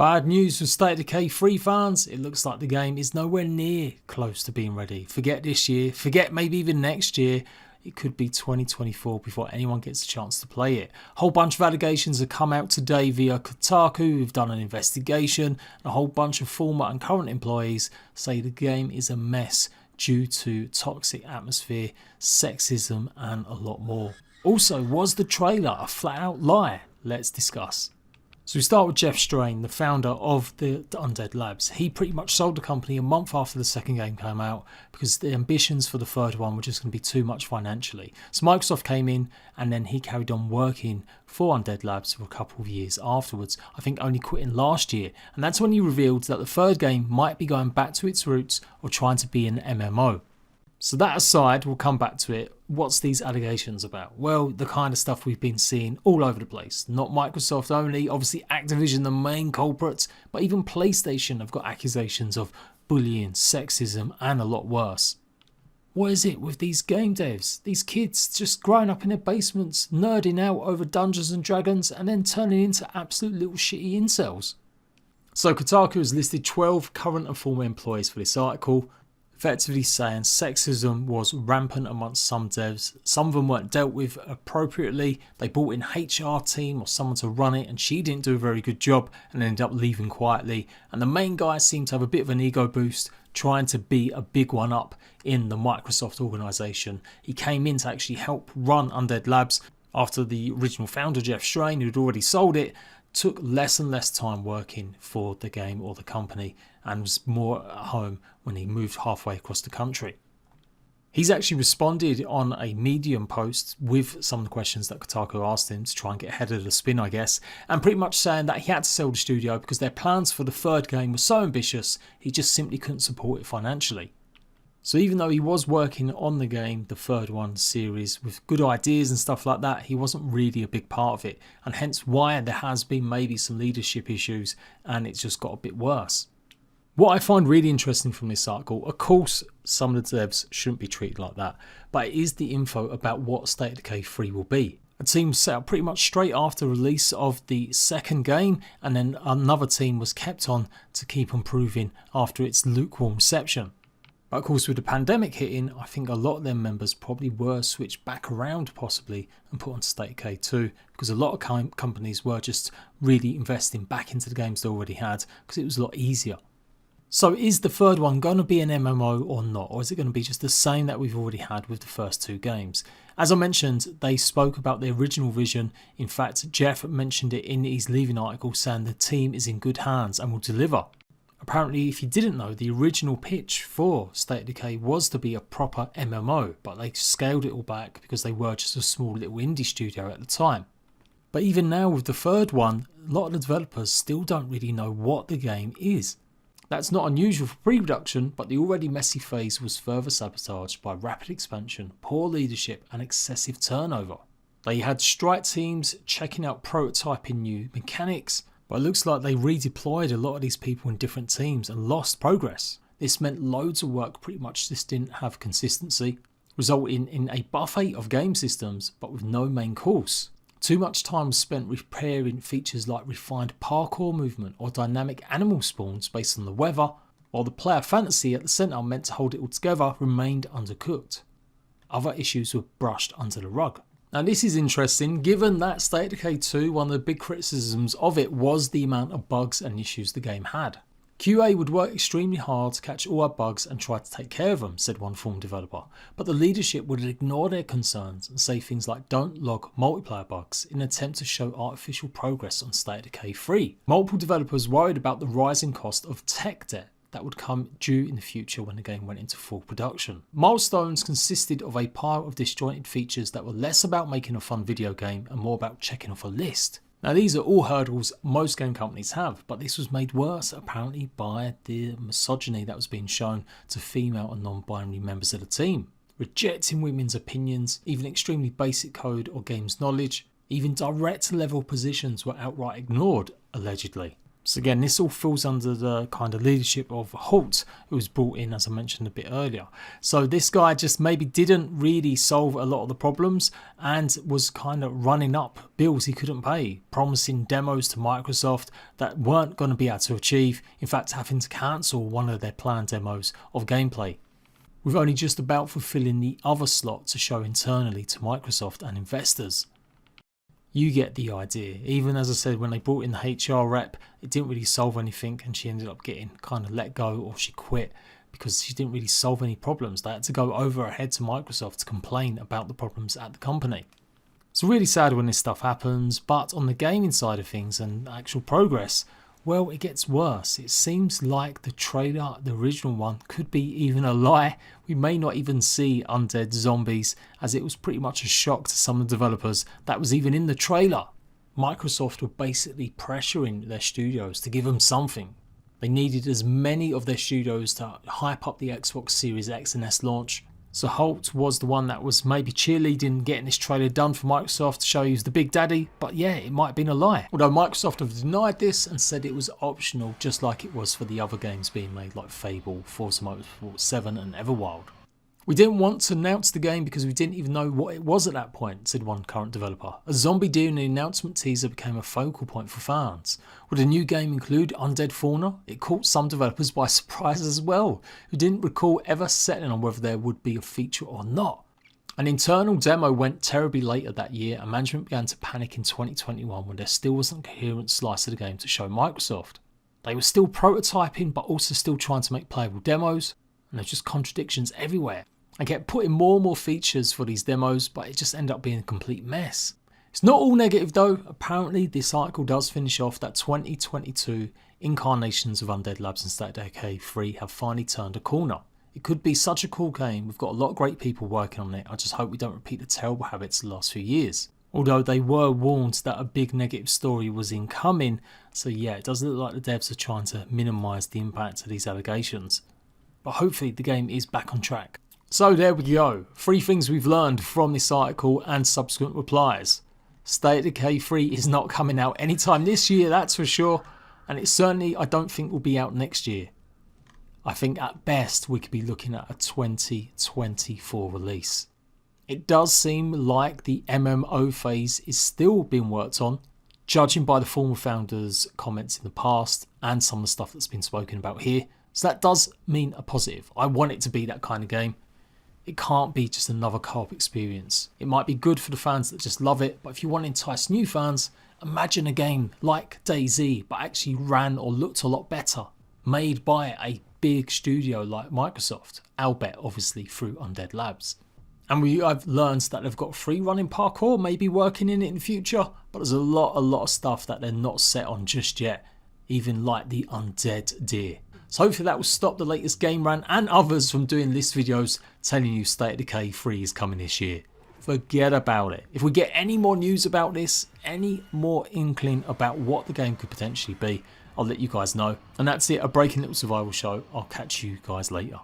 Bad news for State of Decay 3 fans, it looks like the game is nowhere near close to being ready. Forget this year, forget maybe even next year, it could be 2024 before anyone gets a chance to play it. A whole bunch of allegations have come out today via Kotaku, who've done an investigation, and a whole bunch of former and current employees say the game is a mess due to toxic atmosphere, sexism and a lot more. Also, was the trailer a flat out lie? Let's discuss. So we start with Jeff Strain, the founder of the Undead Labs. He pretty much sold the company a month after the second game came out because the ambitions for the third one were just going to be too much financially. So Microsoft came in and then he carried on working for Undead Labs for a couple of years afterwards, I think only quitting last year. And that's when he revealed that the third game might be going back to its roots or trying to be an MMO. So that aside, we'll come back to it. What's these allegations about? Well, the kind of stuff we've been seeing all over the place. Not Microsoft only, obviously Activision the main culprits, but even PlayStation have got accusations of bullying, sexism and a lot worse. What is it with these game devs? These kids just growing up in their basements, nerding out over Dungeons and Dragons and then turning into absolute little shitty incels. So Kotaku has listed 12 current and former employees for this article, effectively saying sexism was rampant amongst some devs. Some of them weren't dealt with appropriately. They brought in HR team or someone to run it and she didn't do a very good job and ended up leaving quietly. And the main guy seemed to have a bit of an ego boost, trying to be a big one up in the Microsoft organisation. He came in to actually help run Undead Labs after the original founder, Jeff Strain, who'd already sold it, took less and less time working for the game or the company and was more at home when he moved halfway across the country. He's actually responded on a Medium post with some of the questions that Kotaku asked him to try and get ahead of the spin, I guess, and pretty much saying that he had to sell the studio because their plans for the third game were so ambitious he just simply couldn't support it financially. So even though he was working on the game, the third one series, with good ideas and stuff like that, he wasn't really a big part of it, and hence why there has been maybe some leadership issues and it's just got a bit worse. What I find really interesting from this article, of course some of the devs shouldn't be treated like that, but it is the info about what State of Decay 3 will be. A team set up pretty much straight after release of the second game, and then another team was kept on to keep improving after its lukewarm reception. But of course with the pandemic hitting, I think a lot of their members probably were switched back around possibly and put on State of Decay 2 because a lot of companies were just really investing back into the games they already had because it was a lot easier. So is the third one going to be an MMO or not, or is it going to be just the same that we've already had with the first two games? As I mentioned, they spoke about the original vision. In fact, Jeff mentioned it in his leaving article saying the team is in good hands and will deliver. Apparently, if you didn't know, the original pitch for State of Decay was to be a proper MMO, but they scaled it all back because they were just a small little indie studio at the time. But even now with the third one, a lot of the developers still don't really know what the game is. That's not unusual for pre-production, but the already messy phase was further sabotaged by rapid expansion, poor leadership and excessive turnover. They had strike teams checking out prototyping new mechanics, but it looks like they redeployed a lot of these people in different teams and lost progress. This meant loads of work pretty much just didn't have consistency, resulting in a buffet of game systems but with no main course. Too much time was spent repairing features like refined parkour movement or dynamic animal spawns based on the weather, while the player fantasy at the centre meant to hold it all together remained undercooked. Other issues were brushed under the rug. Now this is interesting given that State of Decay 2, one of the big criticisms of it was the amount of bugs and issues the game had. QA would work extremely hard to catch all our bugs and try to take care of them, said one former developer, but the leadership would ignore their concerns and say things like don't log multiplayer bugs in an attempt to show artificial progress on State of Decay 3. Multiple developers worried about the rising cost of tech debt that would come due in the future when the game went into full production. Milestones consisted of a pile of disjointed features that were less about making a fun video game and more about checking off a list. Now these are all hurdles most game companies have, but this was made worse apparently by the misogyny that was being shown to female and non-binary members of the team. Rejecting women's opinions, even extremely basic code or games knowledge, even direct level positions were outright ignored, allegedly. So again, this all falls under the kind of leadership of Holt, who was brought in, as I mentioned a bit earlier. So this guy just maybe didn't really solve a lot of the problems and was kind of running up bills he couldn't pay, promising demos to Microsoft that weren't going to be able to achieve, in fact having to cancel one of their planned demos of gameplay, with only just about fulfilling the other slot to show internally to Microsoft and investors. You get the idea. Even as I said, when they brought in the HR rep, it didn't really solve anything, and she ended up getting kind of let go, or she quit because she didn't really solve any problems. They had to go over ahead to Microsoft to complain about the problems at the company. It's really sad when this stuff happens, but on the gaming side of things and actual progress, well, it gets worse. It seems like the trailer, the original one, could be even a lie. We may not even see undead zombies, as it was pretty much a shock to some of the developers that was even in the trailer. Microsoft were basically pressuring their studios to give them something. They needed as many of their studios to hype up the Xbox Series X and S launch. So Holt was the one that was maybe cheerleading getting this trailer done for Microsoft to show he was the big daddy, but yeah, it might have been a lie. Although Microsoft have denied this and said it was optional, just like it was for the other games being made like Fable, Forza Motorsport 7 and Everwild. We didn't want to announce the game because we didn't even know what it was at that point, said one current developer. A zombie deer in the announcement teaser became a focal point for fans. Would a new game include undead fauna? It caught some developers by surprise as well, who didn't recall ever settling on whether there would be a feature or not. An internal demo went terribly later that year, and management began to panic in 2021 when there still wasn't a coherent slice of the game to show Microsoft. They were still prototyping, but also still trying to make playable demos, and there's just contradictions everywhere. I kept putting more and more features for these demos, but it just ended up being a complete mess. It's not all negative though. Apparently this article does finish off that 2022 incarnations of Undead Labs and State of Decay 3 have finally turned a corner. It could be such a cool game. We've got a lot of great people working on it. I just hope we don't repeat the terrible habits of the last few years. Although they were warned that a big negative story was incoming, so yeah, it does look like the devs are trying to minimise the impact of these allegations. But hopefully the game is back on track. So there we go, 3 things we've learned from this article and subsequent replies. State of Decay 3 is not coming out anytime this year, that's for sure, and it certainly I don't think will be out next year. I think at best we could be looking at a 2024 release. It does seem like the MMO phase is still being worked on, judging by the former founders' comments in the past and some of the stuff that's been spoken about here. So that does mean a positive. I want it to be that kind of game. It can't be just another co-op experience. It might be good for the fans that just love it, but if you want to entice new fans, imagine a game like DayZ, but actually ran or looked a lot better, made by a big studio like Microsoft, albeit obviously through Undead Labs. And I've learned that they've got free running parkour, maybe working in it in the future, but there's a lot of stuff that they're not set on just yet, even like the undead deer. So hopefully that will stop the latest Game Rant and others from doing list videos telling you State of Decay 3 is coming this year. Forget about it. If we get any more news about this, any more inkling about what the game could potentially be, I'll let you guys know. And that's it, a breaking little survival show. I'll catch you guys later.